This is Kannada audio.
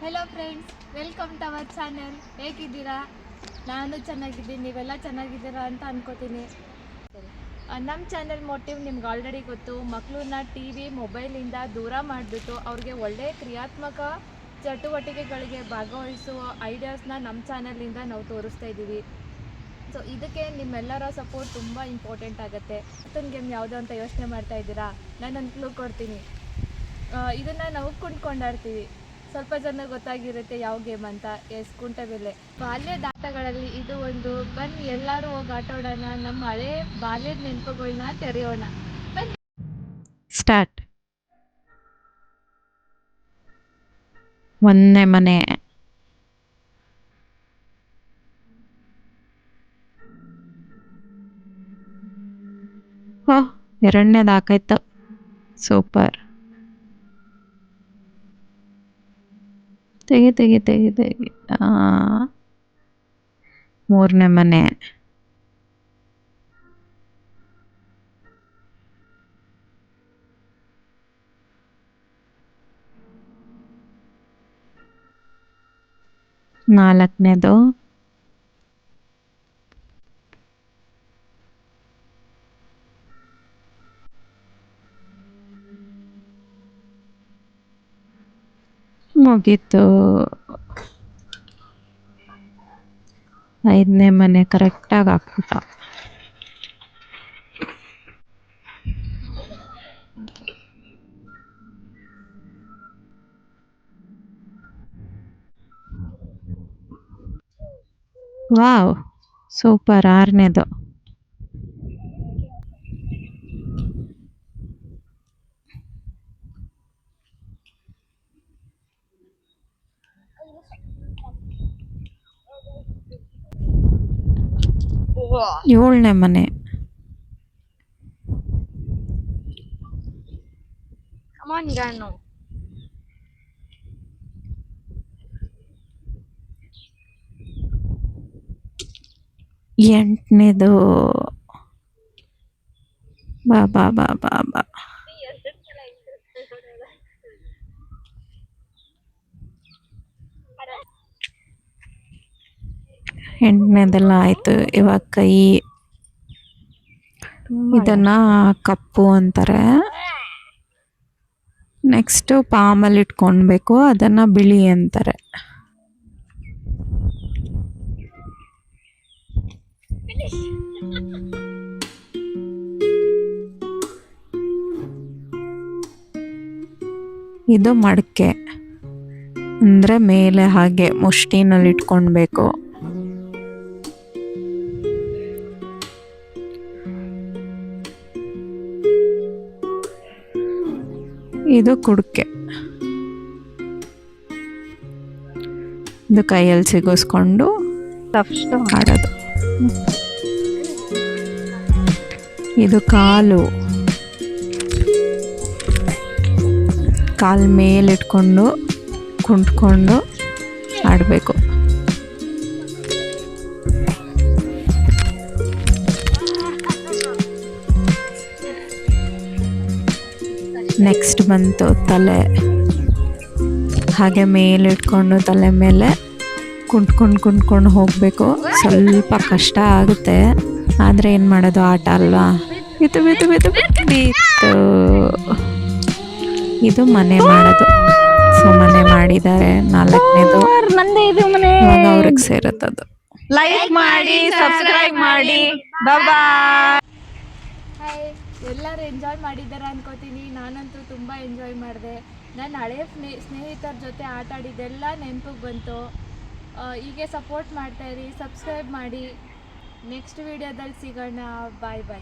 Hello friends, welcome to our channel. ಹೇಗಿದ್ದೀರಾ? ನಾನು ಚೆನ್ನಾಗಿದ್ದೀನಿ, ನೀವೆಲ್ಲ ಚೆನ್ನಾಗಿದ್ದೀರಾ ಅಂತ ಅನ್ಕೋತೀನಿ. ನಮ್ಮ ಚಾನೆಲ್ ಮೋಟಿವ್ ನಿಮ್ಗೆ ಆಲ್ರೆಡಿ ಗೊತ್ತು. ಮಕ್ಕಳನ್ನ ಟಿ ವಿ ಮೊಬೈಲಿಂದ ದೂರ ಮಾಡಿಬಿಟ್ಟು ಅವ್ರಿಗೆ ಒಳ್ಳೆಯ ಕ್ರಿಯಾತ್ಮಕ ಚಟುವಟಿಕೆಗಳಿಗೆ ಭಾಗವಹಿಸುವ ಐಡಿಯಾಸ್ನ ನಮ್ಮ ಚಾನಲಿಂದ ನಾವು ತೋರಿಸ್ತಾ ಇದ್ದೀವಿ. ಸೊ ಇದಕ್ಕೆ ನಿಮ್ಮೆಲ್ಲರ ಸಪೋರ್ಟ್ ತುಂಬ ಇಂಪಾರ್ಟೆಂಟ್ ಆಗುತ್ತೆ. ಮತ್ತೊಂದು ಗೇಮ್ ಯಾವುದು ಅಂತ ಯೋಚನೆ ಮಾಡ್ತಾ ಇದ್ದೀರಾ? ನಾನೊಂದು ಕ್ಲೂ ಕೊಡ್ತೀನಿ. ಇದನ್ನು ನಾವು ಕೊಂಡಾಡ್ತೀವಿ. ಸ್ವಲ್ಪ ಜನ ಗೊತ್ತಾಗಿರುತ್ತೆ ಯಾವ ಗೇಮ್ ಅಂತ. ಕುಂಟೆಬಿಲ್ಲೆ. ಬಾಲ್ಯದ ಆಟಗಳಲ್ಲಿ ಇದು ಒಂದು. ಬನ್ನಿ ಎಲ್ಲರೂ ಹೋಗಿ ಆಟೋಡೋಣ, ನಮ್ಮ ಹಳೆ ಬಾಲ್ಯದ ನೆನಪುಗಳನ್ನ ತೆರೆಯೋಣ. ಬನ್ನಿ ಸ್ಟಾರ್ಟ್. ಒಂದನೇ ಮನೆ, ಎರಡನೇದು ಹಾಕಾಯ್ತು. ಸೂಪರ್. ತೆಗಿ ತೆಗಿ ತೆಗಿ ತೆಗಿ. ಮೂರನೇ ಮನೆ, ನಾಲ್ಕನೇದು, ಮುಗೀತು. ಐದನೇ ಮನೆ ಕರೆಕ್ಟಾಗಿ ಹಾಕ್ಬಿಟ್ಟ. Wow, super. ಆರನೇದು, ಏಳನೇ ಮನೆ, ಎಂಟನೇದು, ಬಾ ಬಾ ಬಾ ಬಾ ಬಾ. ಎಂಟನೇದೆಲ್ಲ ಆಯ್ತು. ಇವಾಗ ಕೈ. ಇದನ್ನ ಕಪ್ಪು ಅಂತಾರೆ. ನೆಕ್ಸ್ಟ್ ಪಾಮಲ್ಲಿ ಇಟ್ಕೊಳ್ಬೇಕು, ಅದನ್ನ ಬಿಳಿ ಅಂತಾರೆ. ಇದು ಮಡಕೆ ಅಂದ್ರೆ ಮೇಲೆ ಹಾಗೆ ಮುಷ್ಟಿನಲ್ಲಿ ಇಟ್ಕೊಳ್ಬೇಕು. ಇದು ಕುಡ್ಕೆ, ಇದು ಕೈಯಲ್ಲಿ ಸಿಗಿಸ್ಕೊಂಡು ಆಡೋದು. ಇದು ಕಾಲು, ಕಾಲ್ ಮೇಲಿಟ್ಕೊಂಡು ಕುಂಟ್ಕೊಂಡು ಆಡಬೇಕು. ನೆಕ್ಸ್ಟ್ ಬಂತು ತಲೆ. ಹಾಗೆ ಮೇಲಿಟ್ಕೊಂಡು ತಲೆ ಮೇಲೆ ಕುಂಟ್ಕೊಂಡು ಹೋಗಬೇಕು. ಸ್ವಲ್ಪ ಕಷ್ಟ ಆಗುತ್ತೆ, ಆದರೆ ಏನು ಮಾಡೋದು, ಆಟ ಅಲ್ವಾ. ಇದು ಮನೆ ಮಾಡೋದು. ಸೊ ಮನೆ ಮಾಡಿದ್ದಾರೆ. ನಾಲ್ಕನೇದು ಇವಾಗ ಅವ್ರಿಗೆ ಸೇರುತ್ತದು. ಲೈಕ್ ಮಾಡಿ, ಸಬ್ಸ್ಕ್ರೈಬ್ ಮಾಡಿ. ಬಾಯ್. ಹಾಯ್, ಎಲ್ಲರೂ ಎಂಜಾಯ್ ಮಾಡಿದ್ದಾರೆ ಅನ್ಕೋತೀನಿ. ನಾನಂತೂ ತುಂಬ ಎಂಜಾಯ್ ಮಾಡಿದೆ. ನಾನು ಹಳೆಯ ಸ್ನೇಹಿತರ ಜೊತೆ ಆಟ ಆಡಿದ್ದೆಲ್ಲ ನೆನಪಿಗೆ ಬಂತು. ಹೀಗೆ ಸಪೋರ್ಟ್ ಮಾಡ್ತಾಯಿರಿ, ಸಬ್ಸ್ಕ್ರೈಬ್ ಮಾಡಿ. ನೆಕ್ಸ್ಟ್ ವಿಡಿಯೋದಲ್ಲಿ ಸಿಗೋಣ. ಬಾಯ್ ಬಾಯ್.